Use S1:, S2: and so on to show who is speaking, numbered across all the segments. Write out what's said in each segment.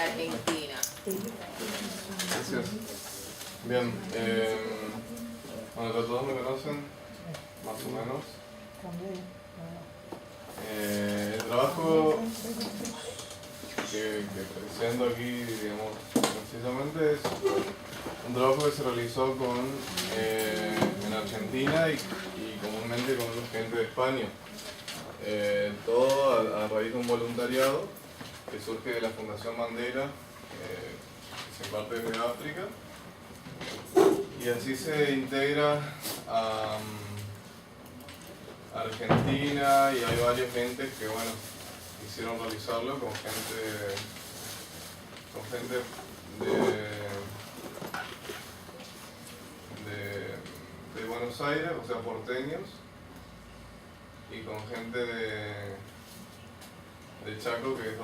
S1: Argentina.
S2: Gracias. Bien, bueno, todos me conocen, más o menos. El trabajo que presento aquí, digamos, precisamente es un trabajo que se realizó en Argentina y comúnmente con gente de España. Todo a raíz de un voluntariado que surge de la Fundación Mandela, que se parte desde África, y así se integra a Argentina, y hay varias gentes que, bueno, quisieron realizarlo con gente de Buenos Aires, o sea, porteños, y con gente de Chaco, que es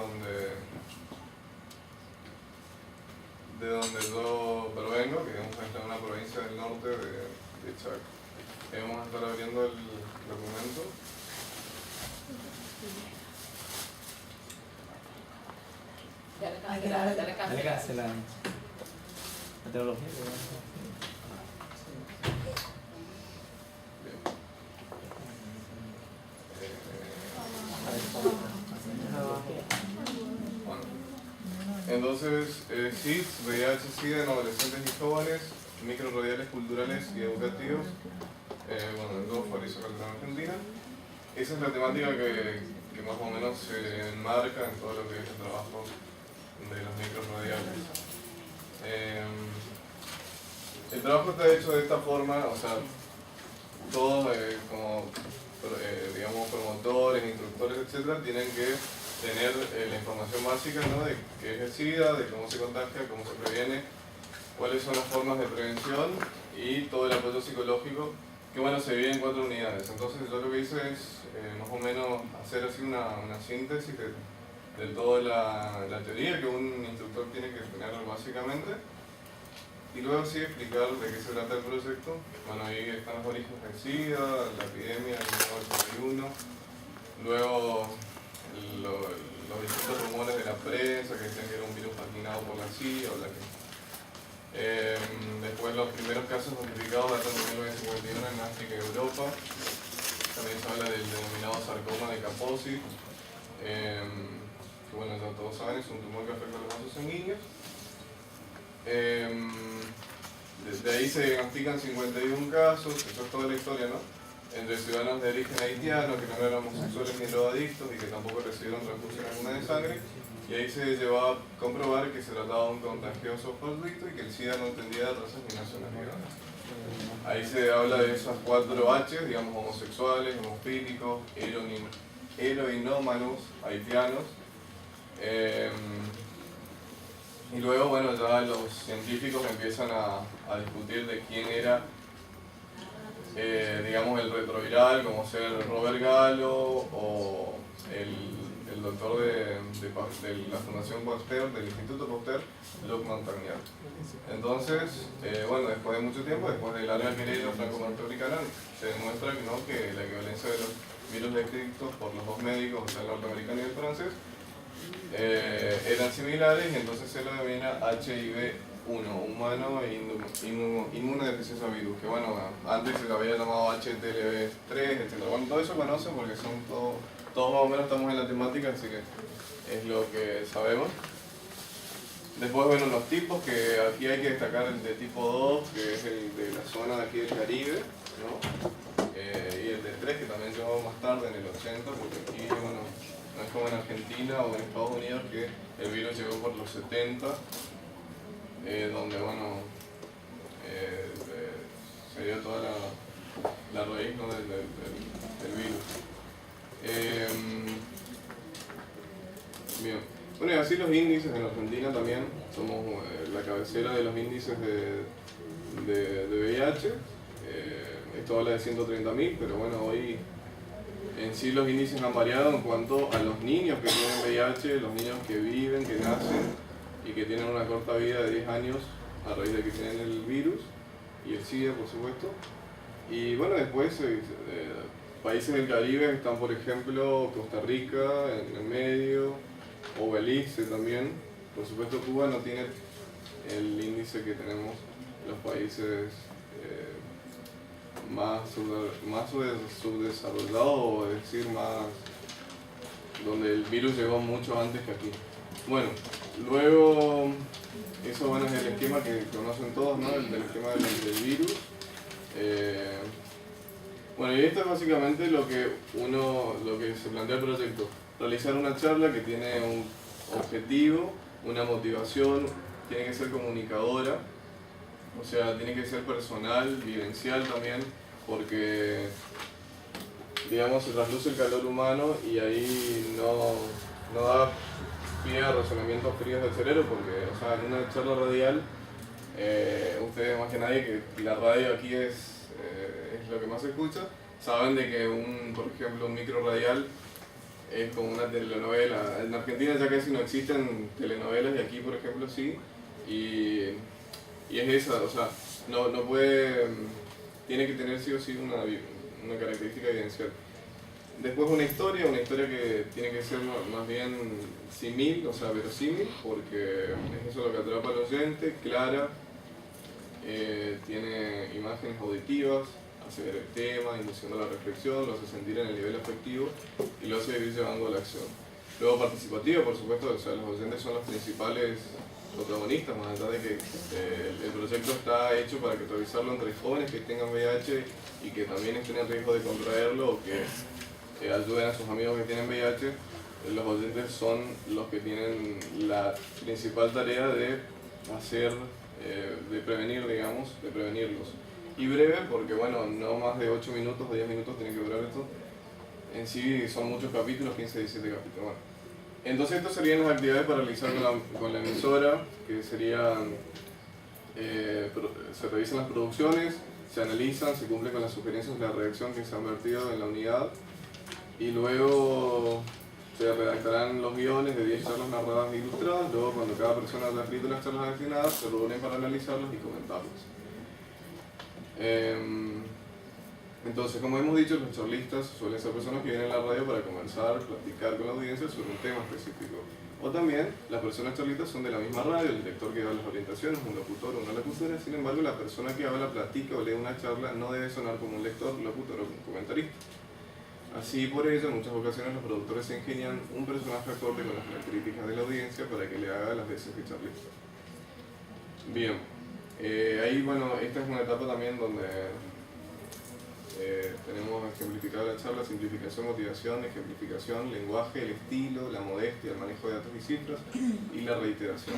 S2: de donde yo provengo, que está en una provincia del norte de Chaco. Vamos a estar abriendo el documento.
S3: Dale acá, la teología.
S2: Entonces, SIDS, VIH-Sida en adolescentes y jóvenes, microradiales culturales y educativos, bueno, en dos países en Argentina. Esa es la temática que más o menos se enmarca en todo lo que es el trabajo de los microradiales. El trabajo está hecho de esta forma, o sea, todos como digamos promotores, instructores, etcétera, tienen que tener la información básica, ¿no?, de qué es el SIDA, de cómo se contagia, cómo se previene, cuáles son las formas de prevención y todo el apoyo psicológico, que bueno, se divide en 4 unidades. Entonces yo lo que hice es más o menos hacer así una síntesis de toda la teoría que un instructor tiene que tener básicamente, y luego sí explicar de qué se trata el proyecto. Bueno, ahí están los orígenes del SIDA, la epidemia del 1981, luego los distintos rumores de la prensa que decían que era un virus patinado por la CIA o la que... después los primeros casos notificados datan de 1951 en África y Europa. También se habla del denominado sarcoma de Kaposi, que bueno, ya todos saben, es un tumor que afecta a los vasos sanguíneos. Desde ahí se diagnostican 51 casos, eso es toda la historia, ¿no?, entre ciudadanos de origen haitiano que no eran homosexuales ni drogadictos y que tampoco recibieron transfusión alguna de sangre, y ahí se llevó a comprobar que se trataba de un contagioso fortuito y que el SIDA no entendía de razas ni nacionalidades. Ahí se habla de esas 4 H, digamos, homosexuales, hemofílicos, heroinómanos, haitianos. Y luego, bueno, ya los científicos empiezan a discutir de quién era, digamos, el retroviral, como ser Robert Gallo o el doctor de la Fundación Pasteur, del Instituto Pasteur, Luc Montagnier. Entonces, bueno, después de mucho tiempo, después de la larga querella franco-norteamericana, se demuestra que, ¿no?, que la equivalencia de los virus descritos por los 2 médicos, o sea, el norteamericano y el francés, eran similares, y entonces se lo denomina HIV-1, humano e inmunodeficiencia virus, que bueno, antes se lo había llamado HTLV-3, etc. Bueno, todo eso conocen porque son todos más o menos estamos en la temática, así que es lo que sabemos. Después, bueno, los tipos, que aquí hay que destacar el de tipo 2, que es el de la zona de aquí del Caribe, ¿no? Y el de 3, que también llegó más tarde, en el 80, porque aquí, bueno, no es como en Argentina o en Estados Unidos, que el virus llegó por los 70, donde, bueno, se dio toda la raíz, ¿no?, del virus. Bien. Bueno, y así los índices en Argentina también, somos la cabecera de los índices de VIH. Esto habla de 130.000, pero bueno, hoy en sí los índices han variado en cuanto a los niños que tienen VIH, los niños que viven, que nacen y que tienen una corta vida de 10 años a raíz de que tienen el virus, y el SIDA, por supuesto. Y bueno, después países del Caribe están, por ejemplo, Costa Rica en el medio, o Belice también, Por supuesto Cuba no tiene el índice que tenemos los países más subdesarrollados, o es decir, más donde el virus llegó mucho antes que aquí. Bueno, luego, eso bueno, es el esquema que conocen todos, ¿no? El del esquema del virus. Bueno, y esto es básicamente lo que se plantea el proyecto. Realizar una charla que tiene un objetivo, una motivación, tiene que ser comunicadora, o sea, tiene que ser personal, vivencial también, porque, digamos, se trasluce el calor humano y ahí no da pie a razonamientos fríos del cerebro, porque, o sea, en una charla radial, ustedes más que nadie, que la radio aquí es lo que más se escucha, saben de que por ejemplo, un micro radial es como una telenovela. En Argentina ya casi no existen telenovelas y aquí, por ejemplo, sí. Y es esa, o sea, no puede, tiene que tener sí o sí una característica evidencial. Después una historia que tiene que ser más bien simil, o sea, verosímil, porque es eso lo que atrapa al oyente, clara, tiene imágenes auditivas, hace ver el tema, induciendo la reflexión, lo hace sentir en el nivel afectivo y lo hace ir llevando a la acción. Luego participativa, por supuesto, o sea, los oyentes son los principales protagonistas, más allá de que el proyecto está hecho para que realizarlo entre jóvenes que tengan VIH y que también estén en riesgo de contraerlo o que ayuden a sus amigos que tienen VIH. Los oyentes son los que tienen la principal tarea de prevenir, digamos, de prevenirlos. Y breve, porque bueno, no más de 8 minutos o 10 minutos tiene que durar esto. En sí son muchos capítulos, 15, 17 capítulos. Bueno. Entonces estas serían las actividades para realizar con la emisora, que serían, se revisan las producciones, se analizan, se cumplen con las sugerencias de la redacción que se han vertido en la unidad, y luego se redactarán los guiones de 10 charlas narradas e ilustradas. Luego, cuando cada persona haya escrito las charlas destinadas, se reúnen para analizarlos y comentarlos. Entonces, como hemos dicho, los charlistas suelen ser personas que vienen a la radio para conversar, platicar con la audiencia sobre un tema específico. O también, las personas charlistas son de la misma radio, el director que da las orientaciones, un locutor o una locutora. Sin embargo, la persona que habla, platica o lee una charla no debe sonar como un lector, locutor o un comentarista. Así, por ello, en muchas ocasiones los productores se ingenian un personaje acorde con las características de la audiencia para que le haga las veces de charlista. Bien, ahí, bueno, esta es una etapa también donde tenemos ejemplificada la charla: simplificación, motivación, ejemplificación, lenguaje, el estilo, la modestia, el manejo de datos y cifras y la reiteración.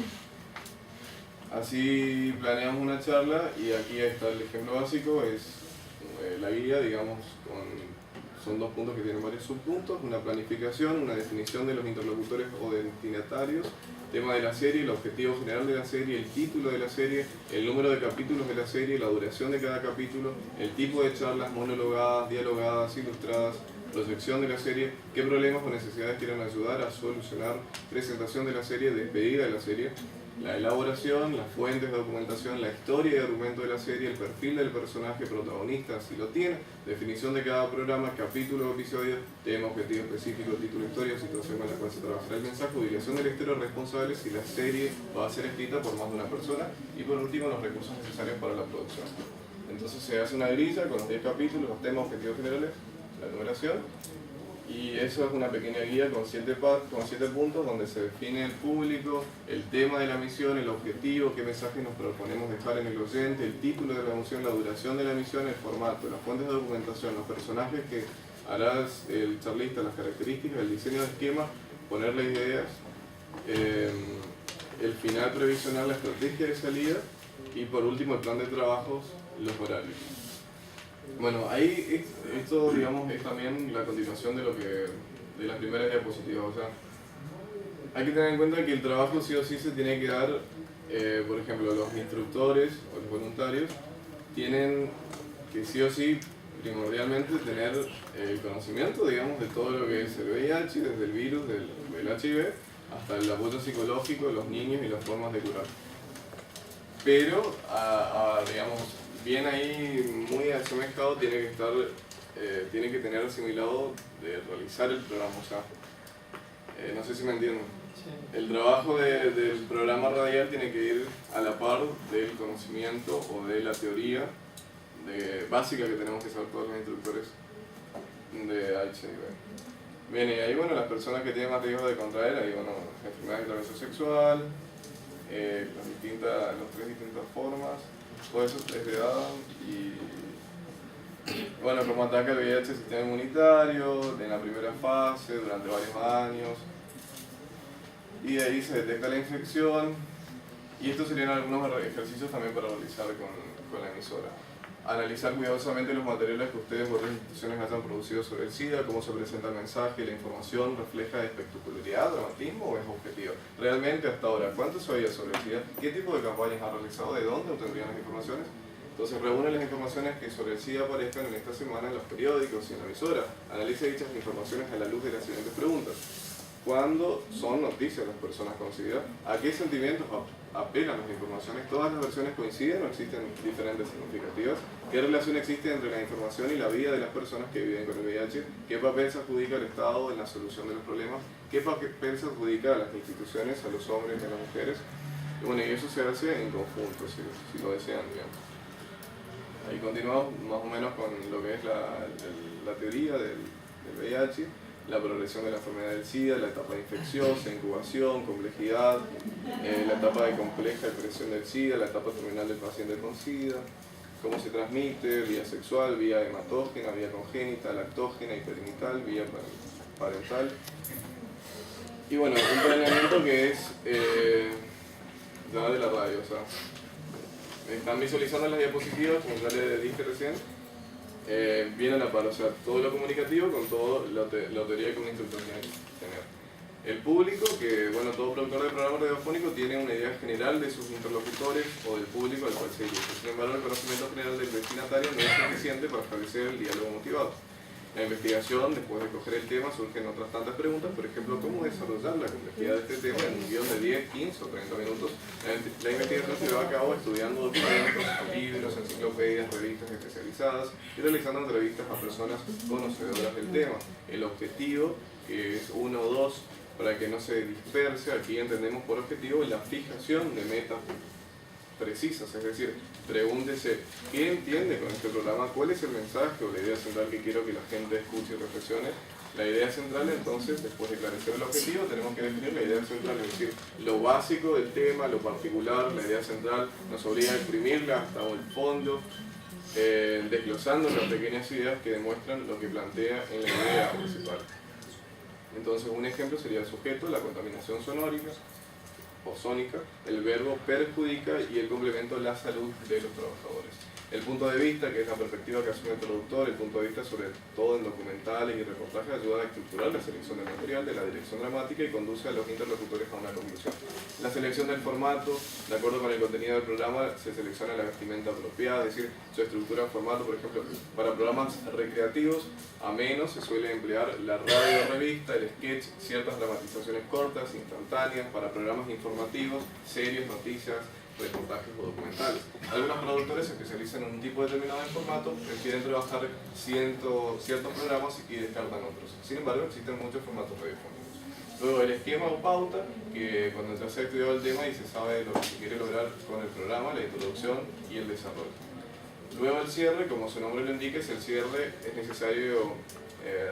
S2: Así planeamos una charla y aquí está el ejemplo básico, es la guía, digamos, son 2 puntos que tienen varios subpuntos: una planificación, una definición de los interlocutores o destinatarios, tema de la serie, el objetivo general de la serie, el título de la serie, el número de capítulos de la serie, la duración de cada capítulo, el tipo de charlas monologadas, dialogadas, ilustradas, proyección de la serie, qué problemas o necesidades quieren ayudar a solucionar, presentación de la serie, despedida de la serie, la elaboración, las fuentes de documentación, la historia y argumento de la serie, el perfil del personaje protagonista, si lo tiene, definición de cada programa, capítulo o episodio, tema, objetivo específico, título, historia, situación con la cual se trabajará el mensaje, ubicación del exterior responsable si la serie va a ser escrita por más de una persona, y por último los recursos necesarios para la producción. Entonces se hace una grilla con los 10 capítulos, los temas, objetivos generales, la numeración, y eso es una pequeña guía con 7 puntos donde se define el público, el tema de la misión, el objetivo, qué mensaje nos proponemos dejar en el oyente, el título de la emisión, la duración de la emisión, el formato, las fuentes de documentación, los personajes que hará el charlista, las características, el diseño de esquema, ponerle ideas, el final previsional, la estrategia de salida y por último el plan de trabajos, los horarios. Bueno, ahí esto, digamos, es también la continuación de las primeras diapositivas. O sea, hay que tener en cuenta que el trabajo sí o sí se tiene que dar, por ejemplo, los instructores o los voluntarios tienen que sí o sí primordialmente tener el conocimiento, digamos, de todo lo que es el VIH, desde el virus, del HIV, hasta el apoyo psicológico de los niños y las formas de curar. Pero, digamos, bien ahí, muy asemejado, tiene que tener asimilado de realizar el programa. O sea, no sé si me entienden. El trabajo del programa radial tiene que ir a la par del conocimiento o de la teoría básica que tenemos que saber todos los instructores de HIV. Bien, y ahí bueno, las personas que tienen más riesgo de contraer, ahí bueno, enfermedades de transmisión sexual, las tres distintas formas, todo eso es de edad y bueno, como ataca el VIH el sistema inmunitario, en la primera fase, durante varios años, y de ahí se detecta la infección, y estos serían algunos ejercicios también para realizar con la emisora. Analizar cuidadosamente los materiales que ustedes u otras instituciones hayan producido sobre el SIDA, cómo se presenta el mensaje, la información refleja espectacularidad, dramatismo o es objetivo. Realmente hasta ahora, ¿cuánto sabía sobre el SIDA? ¿Qué tipo de campañas ha realizado? ¿De dónde obtendrían las informaciones? Entonces reúne las informaciones que sobre el SIDA aparezcan en esta semana en los periódicos y en la emisora. Analiza dichas informaciones a la luz de las siguientes preguntas. ¿Cuándo son noticias las personas con SIDA? ¿A qué sentimientos apelan las informaciones? ¿Todas las versiones coinciden o existen diferentes significativas? ¿Qué relación existe entre la información y la vida de las personas que viven con el VIH? ¿Qué papel se adjudica al Estado en la solución de los problemas? ¿Qué papel se adjudica a las instituciones, a los hombres y a las mujeres? Y bueno, y eso se hace en conjunto, si lo desean, digamos. Ahí continuamos más o menos con lo que es la teoría del VIH, la progresión de la enfermedad del SIDA, la etapa infecciosa, incubación, complejidad, la etapa de compleja expresión del SIDA, la etapa terminal del paciente con SIDA, cómo se transmite, vía sexual, vía hematógena, vía congénita, lactógena y perinatal, vía parental. Y bueno, un planeamiento que es ya de la radio, o sea, están visualizando las diapositivas, como ya les dije recién, viene a la par, o sea, todo lo comunicativo con todo la teoría que un instructor tiene que tener. El público, que bueno, todo productor de programa radiofónico tiene una idea general de sus interlocutores o del público al cual se dirige. Sin embargo, el conocimiento general del destinatario no es suficiente para establecer el diálogo motivado. La investigación, después de coger el tema, surgen otras tantas preguntas, por ejemplo, ¿cómo desarrollar la complejidad de este tema en un guión de 10, 15 o 30 minutos? La investigación se lleva a cabo estudiando documentos, libros, enciclopedias, revistas especializadas y realizando entrevistas a personas conocedoras del tema. El objetivo, que es 1 o 2, para que no se disperse, aquí entendemos por objetivo la fijación de metas precisas, es decir, pregúntese ¿qué entiende con este programa? ¿Cuál es el mensaje o la idea central que quiero que la gente escuche y reflexione? La idea central, entonces, después de esclarecer el objetivo, tenemos que definir la idea central, es decir, lo básico del tema, lo particular, la idea central nos obliga a exprimirla hasta el fondo, desglosando las pequeñas ideas que demuestran lo que plantea en la idea principal. Entonces, un ejemplo sería el sujeto, la contaminación sonórica o sónica, el verbo perjudica y el complemento la salud de los trabajadores. El punto de vista, que es la perspectiva que asume el productor, el punto de vista sobre todo en documentales y reportajes, ayuda a estructurar la selección del material, de la dirección dramática y conduce a los interlocutores a una conclusión. La selección del formato, de acuerdo con el contenido del programa, se selecciona la vestimenta apropiada, es decir, su estructura, formato, por ejemplo, para programas recreativos, ameno, se suele emplear la radio revista, el sketch, ciertas dramatizaciones cortas, instantáneas, para programas informativos, series, noticias, reportajes o documentales. Algunos productores se especializan en un tipo determinado de formato, prefieren trabajar ciertos programas y descartan otros. Sin embargo, existen muchos formatos radiofónicos. Luego el esquema o pauta, que cuando ya se ha estudiado el tema y se sabe lo que se quiere lograr con el programa, la introducción y el desarrollo. Luego el cierre, como su nombre lo indica, es el cierre, es necesario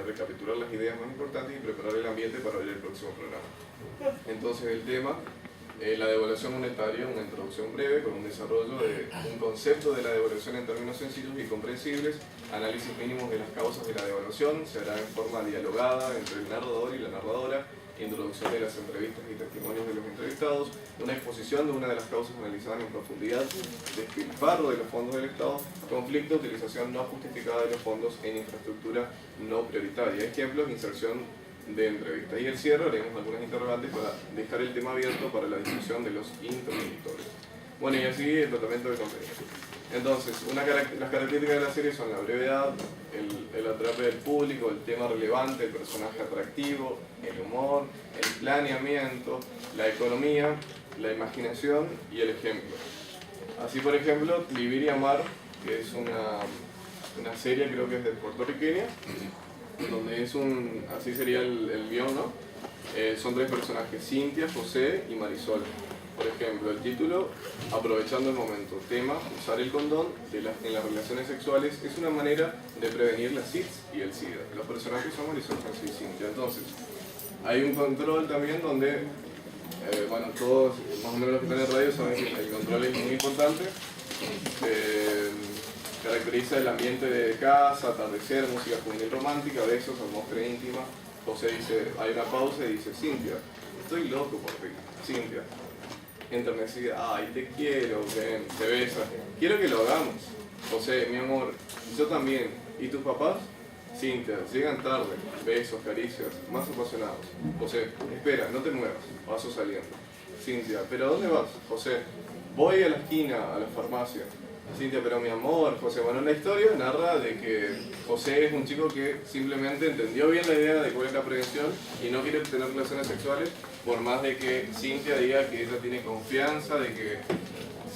S2: recapitular las ideas más importantes y preparar el ambiente para ver el próximo programa. Entonces el tema, la devaluación monetaria, una introducción breve con un desarrollo de un concepto de la devaluación en términos sencillos y comprensibles, análisis mínimos de las causas de la devaluación, se hará en forma dialogada entre el narrador y la narradora, introducción de las entrevistas y testimonios de los entrevistados, una exposición de una de las causas analizadas en profundidad, despilfarro de los fondos del Estado, conflicto, utilización no justificada de los fondos en infraestructura no prioritaria, ejemplos, inserción de entrevistas. Y el cierre haremos algunas interrogantes para dejar el tema abierto para la discusión de los interlocutores. Bueno, y así el tratamiento de contenido. Entonces, las características de la serie son la brevedad, el atrape del público, el tema relevante, el personaje atractivo, el humor, el planeamiento, la economía, la imaginación y el ejemplo. Así, por ejemplo, Vivir y Amar, que es una serie, creo que es de puertorriqueña, donde es así sería el guión, ¿no? Son 3 personajes, Cintia, José y Marisol. Por ejemplo, el título, aprovechando el momento. Tema, usar el condón en las relaciones sexuales es una manera de prevenir la SIDS y el SIDA. Los personajes son Marisol, José y Cintia. Entonces, hay un control también donde, bueno, todos más o menos los que están en radio saben que el control es muy importante. Caracteriza el ambiente de casa, atardecer, música juvenil romántica, besos, atmósfera íntima. José dice, hay una pausa y dice, Cintia, estoy loco por ti. Cintia, enternecida, ay, te quiero, ven, te besa, quiero que lo hagamos. José, mi amor, yo también. ¿Y tus papás? Cintia, llegan tarde, besos, caricias, más apasionados. José, espera, no te muevas, paso saliendo. Cintia, ¿pero a dónde vas? José, voy a la esquina, a la farmacia. Cintia, pero mi amor, José, bueno, la historia narra de que José es un chico que simplemente entendió bien la idea de cuál es la prevención y no quiere tener relaciones sexuales, por más de que Cintia diga que ella tiene confianza, de que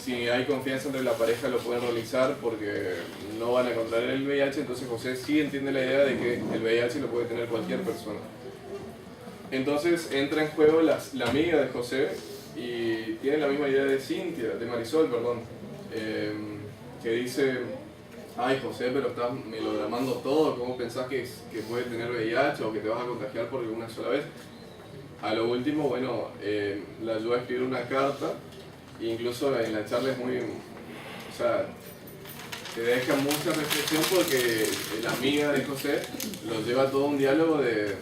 S2: si hay confianza entre la pareja lo pueden realizar porque no van a contraer el VIH, entonces José sí entiende la idea de que el VIH lo puede tener cualquier persona. Entonces entra en juego la amiga de José y tiene la misma idea de Cintia, de Marisol, perdón. Que dice, ay José, pero estás melodramando todo, ¿cómo pensás que puede tener VIH o que te vas a contagiar por una sola vez? A lo último, bueno, la ayuda a escribir una carta, e incluso en la charla es muy, o sea, te deja mucha reflexión porque la amiga de José lo lleva a todo un diálogo de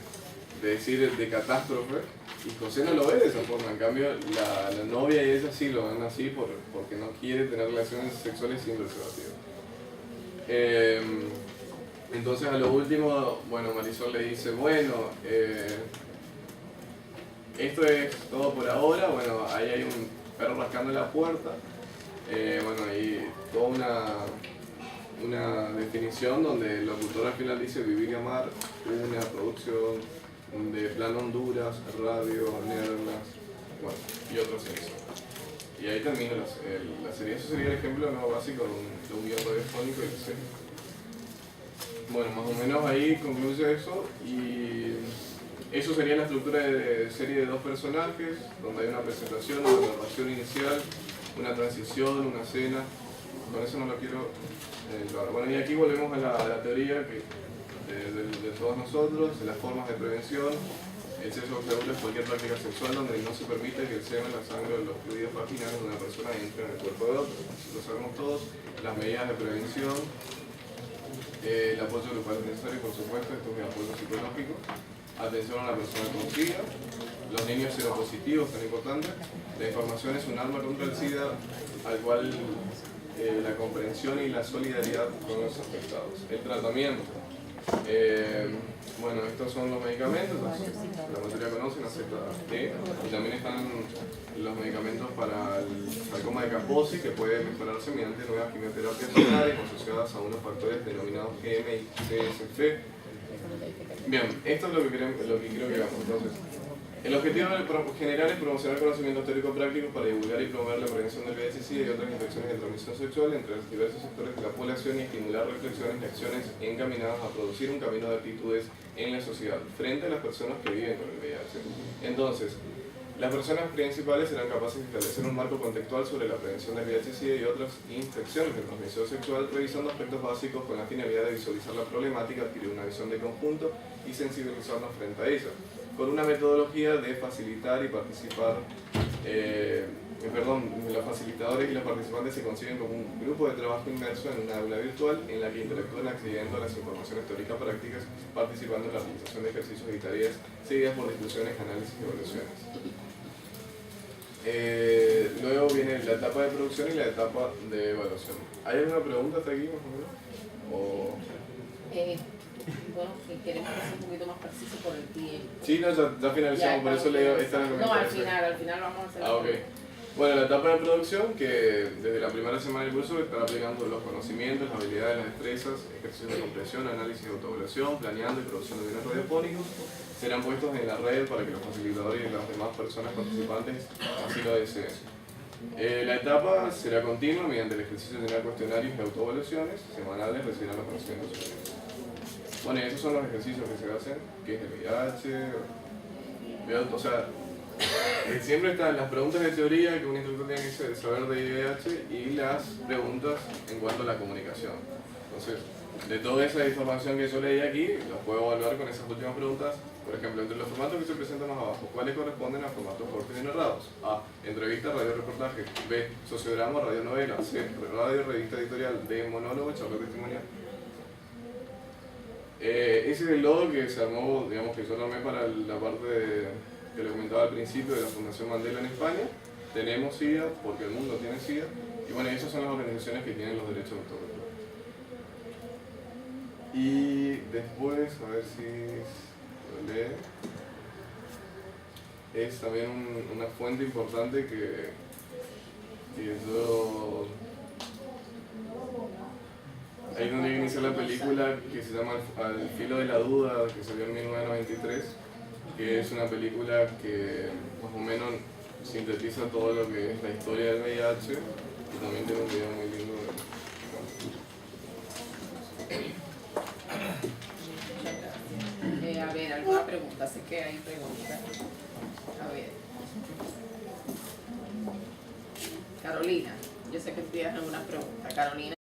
S2: decir de catástrofe, y José no lo ve de esa forma. En cambio la novia y ella sí lo ven así porque no quiere tener relaciones sexuales sin preservativo. Entonces a lo último, bueno, Marisol le dice, bueno, esto es todo por ahora. Bueno, ahí hay un perro rascando la puerta, bueno, y toda una definición donde el locutor al final dice vivir y amar, una producción de Plan Honduras, Radio, Nernas, bueno, y otros censos. Y ahí termina la serie. Eso sería el ejemplo no básico de un guión radiofónico y de serie. Bueno, más o menos ahí concluye eso, y eso sería la estructura de serie de 2 personajes, donde hay una presentación, una narración inicial, una transición, una escena. Con eso no lo quiero claro. Bueno, y aquí volvemos a la teoría de todos nosotros, de las formas de prevención. El sexo seguro es cualquier práctica sexual donde no se permite que el semen, la sangre o los fluidos vaginales de una persona entre en el cuerpo de otro. Lo sabemos todos. Las medidas de prevención, el apoyo grupal necesario, por supuesto, esto es el apoyo psicológico. Atención a la persona conocida. Los niños seropositivos, tan importante. La información es un arma contra el SIDA, al cual la comprensión y la solidaridad con los afectados. El tratamiento. Bueno, estos son los medicamentos, la mayoría conocen, AZT, y también están los medicamentos para el sarcoma de Kaposi, que puede mejorarse mediante nuevas quimioterapias orales asociadas a unos factores denominados GM y CSF. Bien, esto es lo que quiero que hagamos. Entonces, el objetivo general es promocionar conocimientos teórico-prácticos para divulgar y promover la prevención del VIH-Sida y otras infecciones de transmisión sexual entre los diversos sectores de la población y estimular reflexiones y acciones encaminadas a producir un camino de actitudes en la sociedad frente a las personas que viven con el VIH. Entonces, las personas principales serán capaces de establecer un marco contextual sobre la prevención del VIH-Sida y otras infecciones de transmisión sexual, revisando aspectos básicos con la finalidad de visualizar la problemática, adquirir una visión de conjunto y sensibilizarnos frente a ella, con una metodología de facilitar y participar, los facilitadores y los participantes se consiguen como un grupo de trabajo inmerso en una aula virtual en la que interactúan accediendo a las informaciones teóricas prácticas, participando en la realización de ejercicios y tareas seguidas por discusiones, análisis y evaluaciones. Luego viene la etapa de producción y la etapa de evaluación. ¿Hay alguna pregunta hasta aquí, más o menos?
S1: Bueno, si queremos que sea un poquito más preciso por el tiempo.
S2: Sí, no, ya finalizamos, por eso leo esta
S1: No, al final vamos a hacer.
S2: Ok. Bueno, la etapa de producción, que desde la primera semana del curso estará aplicando los conocimientos, las habilidades, las destrezas, ejercicios de comprensión, análisis de autoevaluación, planeando y producción de bienes radiofónicos, serán puestos en la red para que los facilitadores y las demás personas participantes así lo deseen. La etapa será continua mediante el ejercicio de llenar cuestionarios y autoevaluaciones semanales, recibirán los conocimientos superiores. Bueno, y esos son los ejercicios que se hacen, que es el VIH, O sea, siempre están las preguntas de teoría que un instructor tiene que saber de IVH y las preguntas en cuanto a la comunicación. Entonces, de toda esa información que yo leí aquí, los puedo evaluar con esas últimas preguntas. Por ejemplo, entre los formatos que se presentan más abajo, ¿cuáles corresponden a formatos cortos y narrados? A. Entrevista, radio, reportaje. B. Sociodrama, radionovela. C. Radio, revista editorial. D. Monólogo, charla testimonial. Ese es el logo que se armó, digamos, que yo armé para la parte que le comentaba al principio de la Fundación Mandela en España. Tenemos SIDA, porque el mundo tiene SIDA. Y bueno, esas son las organizaciones que tienen los derechos de autor. Y después, a ver si lo lee. Es también una fuente importante que yo... Ahí donde inicia la película que se llama Al filo de la duda, que salió en 1993, que es una película que más o menos sintetiza todo lo que es la historia del VIH y también tiene un video muy lindo
S1: A ver, ¿alguna pregunta? Sé que hay preguntas. A ver. Carolina, yo sé que tienes alguna pregunta. Carolina.